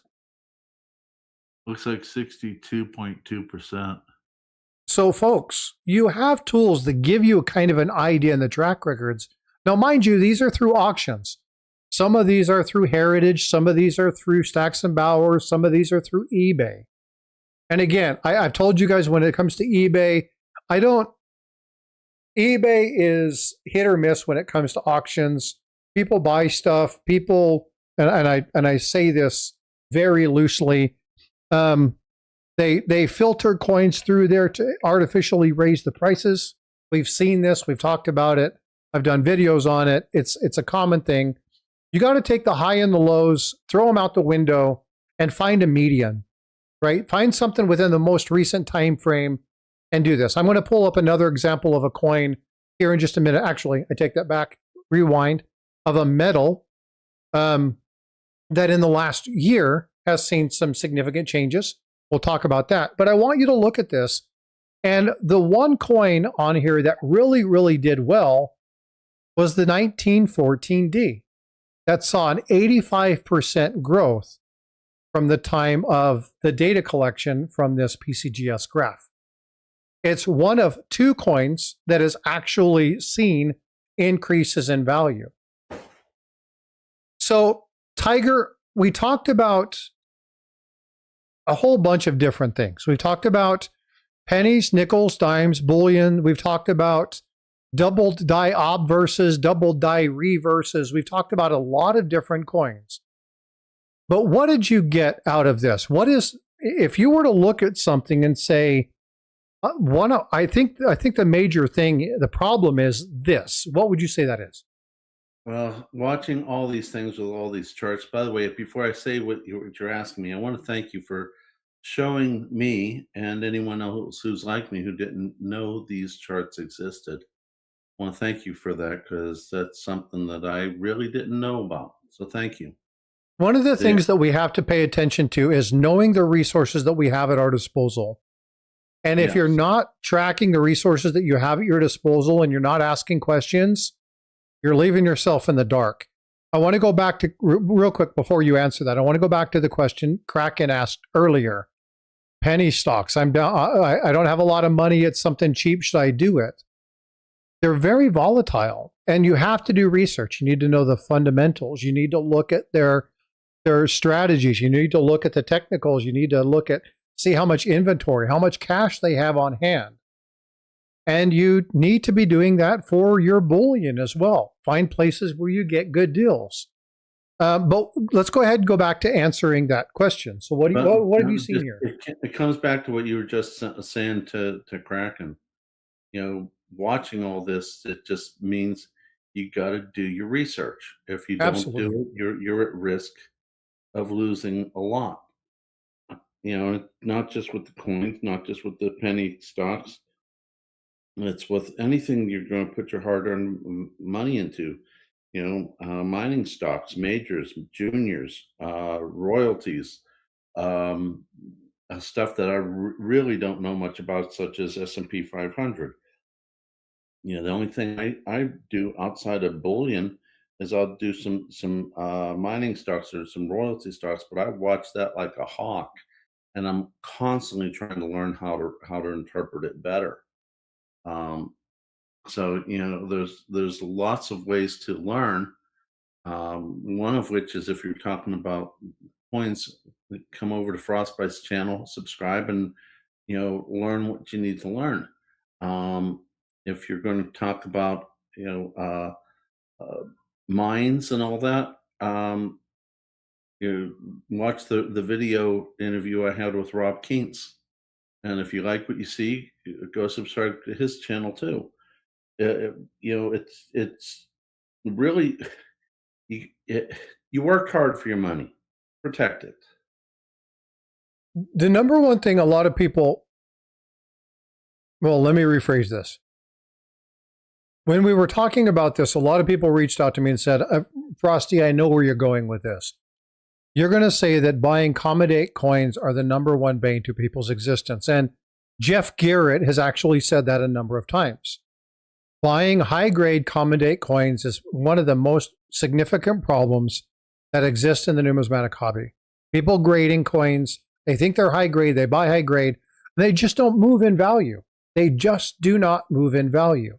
Looks like 62.2%. So, folks, you have tools that give you a kind of an idea in the track records. Now, mind you, these are through auctions. Some of these are through Heritage. Some of these are through Stacks and Bowers. Some of these are through eBay. And again, I've told you guys when it comes to eBay, eBay is hit or miss when it comes to auctions. People buy stuff. People, and I say this very loosely, they filter coins through there to artificially raise the prices. We've seen this. We've talked about it. I've done videos on it. It's a common thing. You got to take the high and the lows, throw them out the window, and find a median, right? Find something within the most recent time frame and do this. I'm going to pull up another example of a coin here in just a minute. Actually, I take that back, rewind, of a metal that in the last year has seen some significant changes. We'll talk about that. But I want you to look at this. And the one coin on here that really, really did well was the 1914D. That saw an 85% growth from the time of the data collection from this PCGS graph. It's one of two coins that has actually seen increases in value. So, Tiger, we talked about a whole bunch of different things. We've talked about pennies, nickels, dimes, bullion. We've talked about double die obverses, double die reverses. We've talked about a lot of different coins. But what did you get out of this? What is, if you were to look at something and say, I think the major thing, the problem is this. What would you say that is? Well, watching all these things with all these charts. By the way, before I say what you're asking me, I want to thank you for showing me and anyone else who's like me who didn't know these charts existed. I want to thank you for that because that's something that I really didn't know about. So thank you. One of the There. things that we have to pay attention to is knowing the resources that we have at our disposal. And if you're Yes. not tracking the resources that you have at your disposal and you're not asking questions, you're leaving yourself in the dark. I want to go back to real quick before you answer that. I want to go back to the question Kraken asked earlier. Penny stocks. I'm down. I don't have a lot of money. It's something cheap. Should I do it? They're very volatile, and you have to do research. You need to know the fundamentals. You need to look at their strategies. You need to look at the technicals. You need to see how much inventory, how much cash they have on hand. And you need to be doing that for your bullion as well. Find places where you get good deals. But let's go ahead and go back to answering that question. So what have you seen here? It comes back to what you were just saying to Kraken. Watching all this, it just means you got to do your research. If you don't Absolutely. do it, you're at risk of losing a lot. Not just with the coins, not just with the penny stocks. It's with anything you're going to put your hard-earned money into. Mining stocks, majors, juniors, royalties, stuff that I really don't know much about, such as S&P 500. The only thing I do outside of bullion is I'll do some mining stocks or some royalty stocks, but I watch that like a hawk, and I'm constantly trying to learn how to interpret it better. So there's lots of ways to learn. One of which is if you're talking about coins, come over to Frostbyte's channel, subscribe, and learn what you need to learn. If you're going to talk about mines and all that, you watch the video interview I had with Rob Keens, and if you like what you see, go subscribe to his channel too. It's really you work hard for your money, protect it. The number one thing a lot of people, well, let me rephrase this. When we were talking about this, a lot of people reached out to me and said, Frosty, I know where you're going with this. You're going to say that buying common date coins are the number one bane to people's existence. And Jeff Garrett has actually said that a number of times. Buying high-grade common date coins is one of the most significant problems that exist in the numismatic hobby. People grading coins, they think they're high grade, they buy high grade, they just don't move in value. They just do not move in value.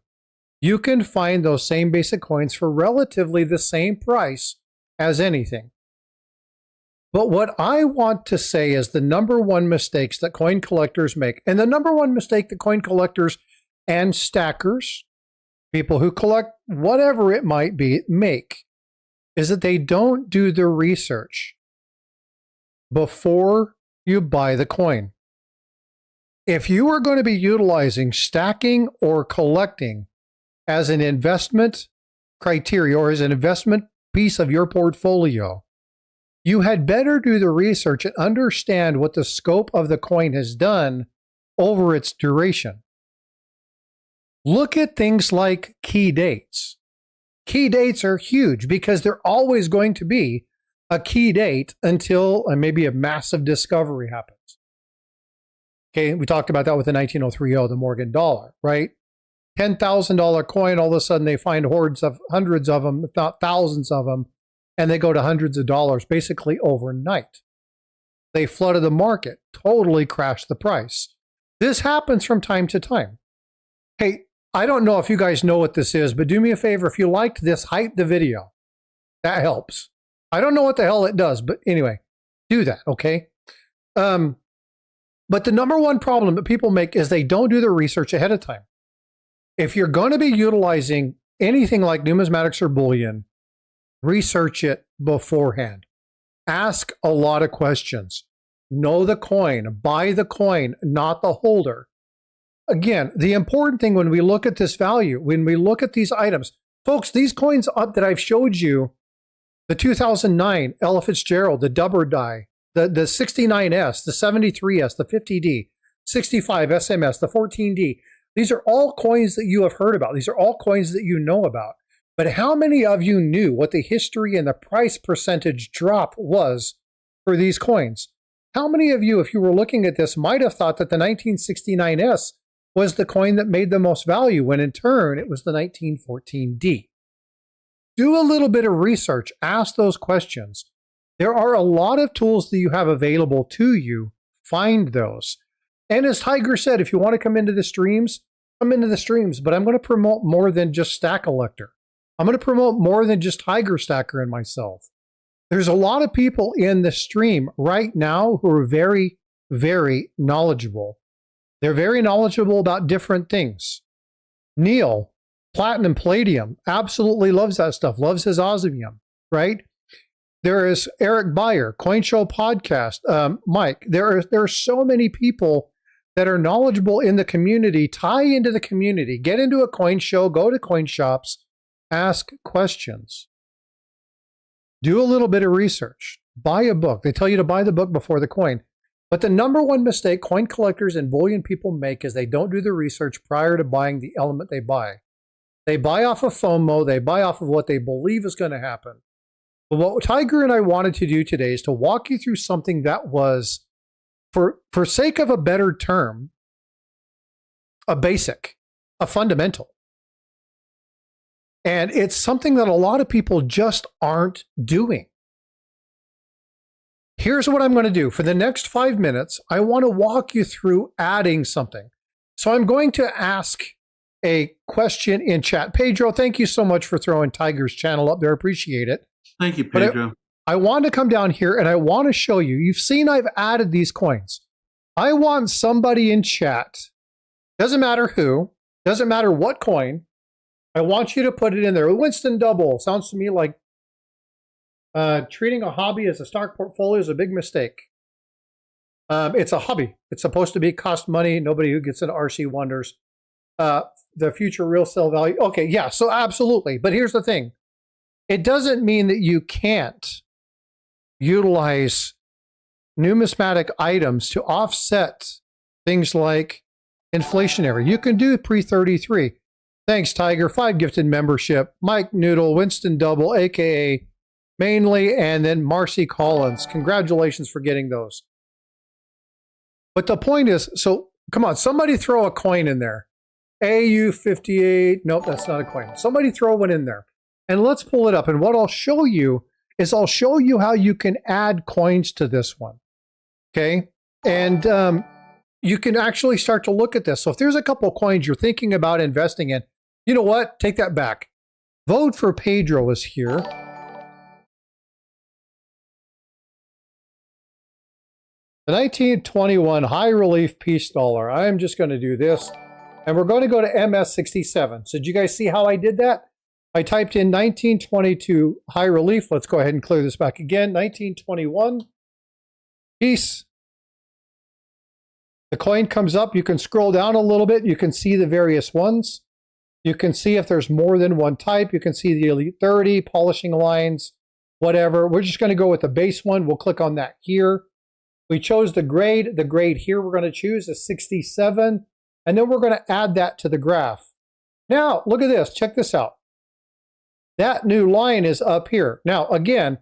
You can find those same basic coins for relatively the same price as anything. But what I want to say is the number one mistakes that coin collectors make, and the number one mistake that coin collectors and stackers, people who collect whatever it might be, make, is that they don't do the research before you buy the coin. If you are going to be utilizing stacking or collecting as an investment criteria or as an investment piece of your portfolio, you had better do the research and understand what the scope of the coin has done over its duration. Look at things like key dates. Key dates are huge because they're always going to be a key date until maybe a massive discovery happens. Okay, we talked about that with the 19030, the Morgan dollar, right? $10,000 coin, all of a sudden they find hundreds of them, if not thousands of them, and they go to hundreds of dollars basically overnight. They flooded the market, totally crashed the price. This happens from time to time. Hey, I don't know if you guys know what this is, but do me a favor. If you liked this, hype the video. That helps. I don't know what the hell it does, but anyway, do that, okay? But the number one problem that people make is they don't do the research ahead of time. If you're going to be utilizing anything like numismatics or bullion, research it beforehand. Ask a lot of questions. Know the coin. Buy the coin, not the holder. again, the important thing when we look at this value, when we look at these items, folks, these coins up that I've showed you, the 2009 Ella Fitzgerald, the Dubber die, the 69S, the 73S, the 50D, 65 SMS, the 14D. These are all coins that you have heard about. These are all coins that you know about. But how many of you knew what the history and the price percentage drop was for these coins? How many of you, if you were looking at this, might have thought that the 1969S was the coin that made the most value, when in turn it was the 1914D? Do a little bit of research. Ask those questions. There are a lot of tools that you have available to you. Find those. And as Tiger said, if you want to come into the streams, come into the streams. But I'm going to promote more than just Stack Elector. I'm going to promote more than just Tiger Stacker and myself. There's a lot of people in the stream right now who are very, very knowledgeable. They're very knowledgeable about different things. Neil, Platinum Palladium, absolutely loves that stuff, loves his osmium, right? There is Eric Beyer, Coin Show Podcast, Mike. There are so many people that are knowledgeable in the community. Tie into the community. Get into a coin show, go to coin shops, ask questions. Do a little bit of research. Buy a book. They tell you to buy the book before the coin. But the number one mistake coin collectors and bullion people make is they don't do the research prior to buying the element they buy. They buy off of FOMO. They buy off of what they believe is going to happen. But what Tiger and I wanted to do today is to walk you through something that was, for sake of a better term, a basic, a fundamental. And it's something that a lot of people just aren't doing. Here's what I'm going to do. For the next 5 minutes, I want to walk you through adding something. So I'm going to ask a question in chat. Pedro, thank you so much for throwing Tiger's channel up there. Appreciate it. Thank you, Pedro. I want to come down here and I want to show you. You've seen I've added these coins. I want somebody in chat, doesn't matter who, doesn't matter what coin, I want you to put it in there. Winston Double sounds to me like treating a hobby as a stock portfolio is a big mistake. It's a hobby. It's supposed to be cost money. Nobody who gets into RC wonders. The future real sale value. Okay, yeah, so absolutely. But here's the thing. It doesn't mean that you can't utilize numismatic items to offset things like inflationary. You can do pre-33. Thanks, Tiger. 5 gifted membership. Mike Noodle, Winston Double, a.k.a. Mainly, and then Marcy Collins. Congratulations for getting those. But the point is, so come on, somebody throw a coin in there. AU58. Nope, that's not a coin. Somebody throw one in there. And let's pull it up. And what I'll show you is I'll show you how you can add coins to this one. Okay? And you can actually start to look at this. So if there's a couple coins you're thinking about investing in, you know what? Take that back. Vote for Pedro is here. The 1921 high relief peace dollar. I'm just going to do this. And we're going to go to MS67. So did you guys see how I did that? I typed in 1922 high relief. Let's go ahead and clear this back again. 1921 peace. The coin comes up. You can scroll down a little bit. You can see the various ones. You can see if there's more than one type. You can see the Elite 30, polishing lines, whatever. We're just going to go with the base one. We'll click on that here. We chose the grade. The grade here we're going to choose is 67. And then we're going to add that to the graph. Now, look at this. Check this out. That new line is up here. Now, again,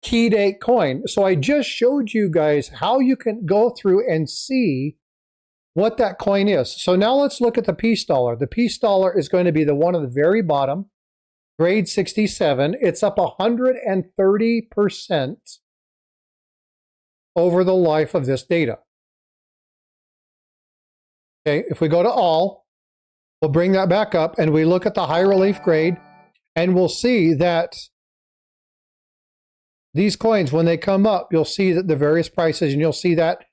key date coin. So I just showed you guys how you can go through and see what that coin is. So now let's look at the peace dollar. The peace dollar is going to be the one at the very bottom, grade 67. It's up 130% over the life of this data. Okay, if we go to all, we'll bring that back up and we look at the high relief grade and we'll see that these coins, when they come up, you'll see that the various prices, and you'll see that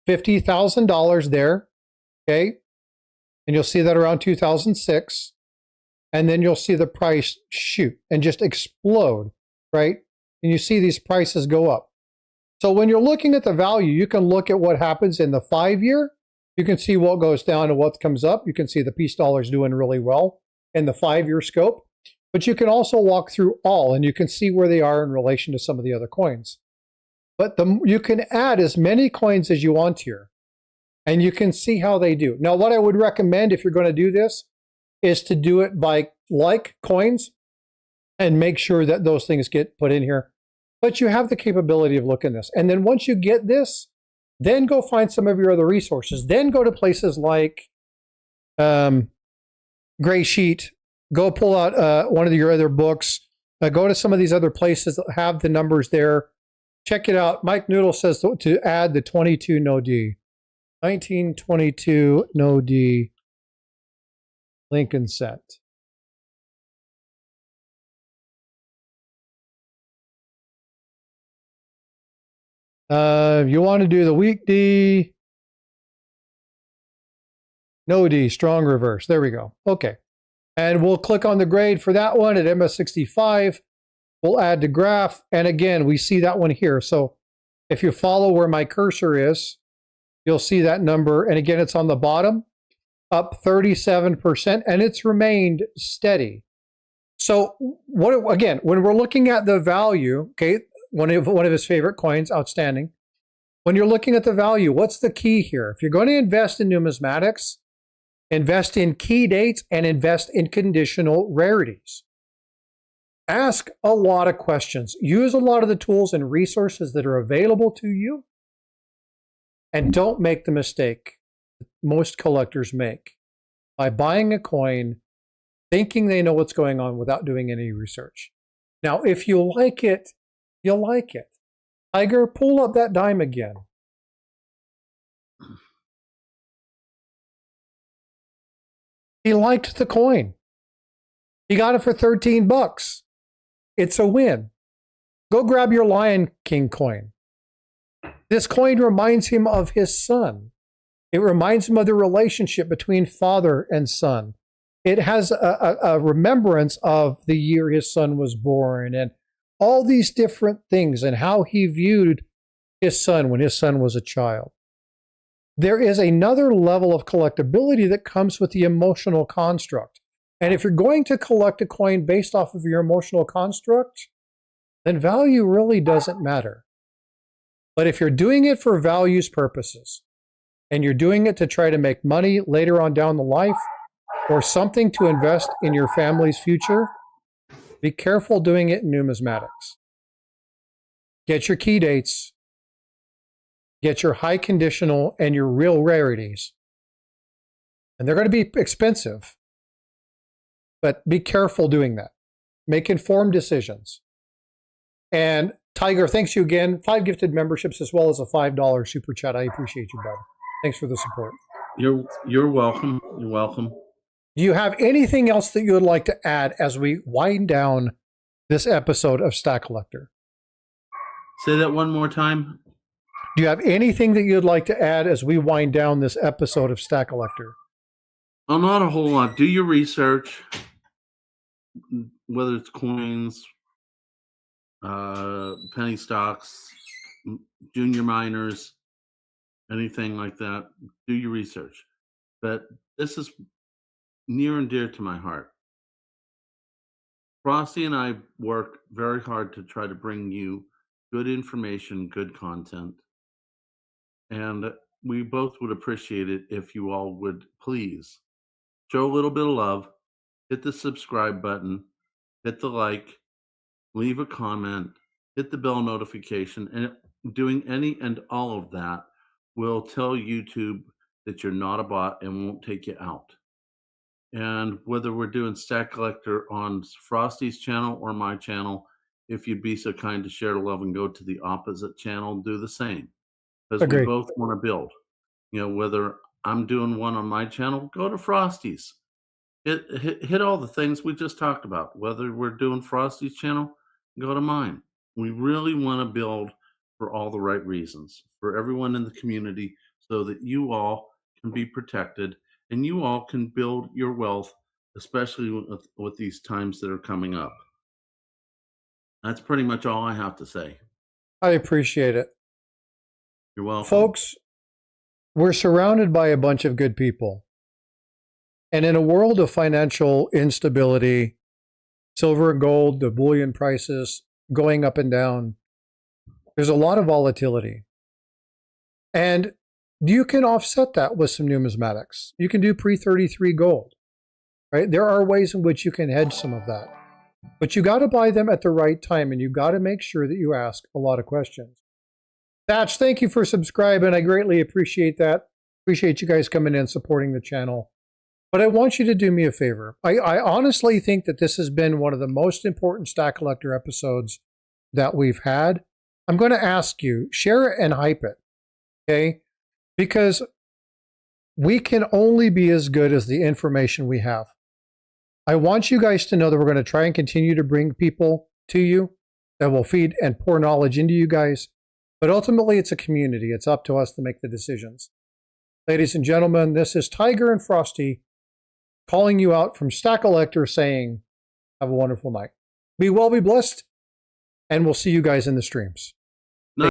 $50,000 there, okay? And you'll see that around 2006. And then you'll see the price shoot and just explode, right? And you see these prices go up. So when you're looking at the value, you can look at what happens in the 5-year, You can see what goes down and what comes up. You can see the peace dollar is doing really well in the 5-year scope. But you can also walk through all, and you can see where they are in relation to some of the other coins. But you can add as many coins as you want here, and you can see how they do. Now, what I would recommend if you're going to do this is to do it by like coins and make sure that those things get put in here. But you have the capability of looking at this. And then once you get this, then go find some of your other resources. Then go to places like Gray Sheet. Go pull out one of your other books. Go to some of these other places that have the numbers there. Check it out. Mike Noodle says to add the 22 no D. 1922 no D Lincoln set. You want to do the weak D. No D, strong reverse. There we go. Okay. And we'll click on the grade for that one at MS65. We'll add the graph. And again, we see that one here. So if you follow where my cursor is, you'll see that number. And again, it's on the bottom, up 37%, and it's remained steady. So again, when we're looking at the value, okay, one of his favorite coins, outstanding. When you're looking at the value, what's the key here? If you're going to invest in numismatics, invest in key dates and invest in conditional rarities. Ask a lot of questions. Use a lot of the tools and resources that are available to you. And don't make the mistake that most collectors make by buying a coin, thinking they know what's going on without doing any research. Now, if you like it, you'll like it. Tiger, pull up that dime again. He liked the coin. He got it for 13 bucks. It's a win. Go grab your Lion King coin. This coin reminds him of his son. It reminds him of the relationship between father and son. It has a remembrance of the year his son was born and all these different things and how he viewed his son when his son was a child. There is another level of collectability that comes with the emotional construct. And if you're going to collect a coin based off of your emotional construct, then value really doesn't matter. But if you're doing it for values purposes, and you're doing it to try to make money later on down the life, or something to invest in your family's future, be careful doing it in numismatics. Get your key dates, get your high conditional and your real rarities. And they're going to be expensive, but be careful doing that. Make informed decisions. And Tiger, thanks you again. 5 gifted memberships as well as a $5 super chat. I appreciate you, bud. Thanks for the support. You're welcome. You're welcome. Do you have anything else that you would like to add as we wind down this episode of Stack Collector? Say that one more time. Do you have anything that you'd like to add as we wind down this episode of Stack Collector? Oh, not a whole lot. Do your research, whether it's coins, penny stocks, junior miners, anything like that. Do your research. But this is near and dear to my heart. Frosty and I work very hard to try to bring you good information, good content. And we both would appreciate it if you all would please show a little bit of love, hit the subscribe button, hit the like, leave a comment, hit the bell notification, and doing any and all of that will tell YouTube that you're not a bot and won't take you out. And whether we're doing Stack Collector on Frosty's channel or my channel, if you'd be so kind to share the love and go to the opposite channel, do the same. Because we both want to build. You know, whether I'm doing one on my channel, go to Frosty's. Hit all the things we just talked about. Whether we're doing Frosty's channel, go to mine. We really want to build for all the right reasons, for everyone in the community, so that you all can be protected and you all can build your wealth, especially with these times that are coming up. That's pretty much all I have to say. I appreciate it. You're welcome. Folks, We're surrounded by a bunch of good people. And in a world of financial instability, silver and gold, the bullion prices going up and down, there's a lot of volatility. And you can offset that with some numismatics. You can do pre-33 gold, right? There are ways in which you can hedge some of that. But you got to buy them at the right time, and you got to make sure that you ask a lot of questions. Thatch, thank you for subscribing. I greatly appreciate that. Appreciate you guys coming in, supporting the channel. But I want you to do me a favor. I honestly think that this has been one of the most important Stack Collector episodes that we've had. I'm going to ask you, share it and hype it, okay? Because we can only be as good as the information we have. I want you guys to know that we're going to try and continue to bring people to you that will feed and pour knowledge into you guys. But ultimately, it's a community. It's up to us to make the decisions. Ladies and gentlemen, this is Tiger and Frosty calling you out from Stack Collector saying, have a wonderful night. Be well, be blessed, and we'll see you guys in the streams.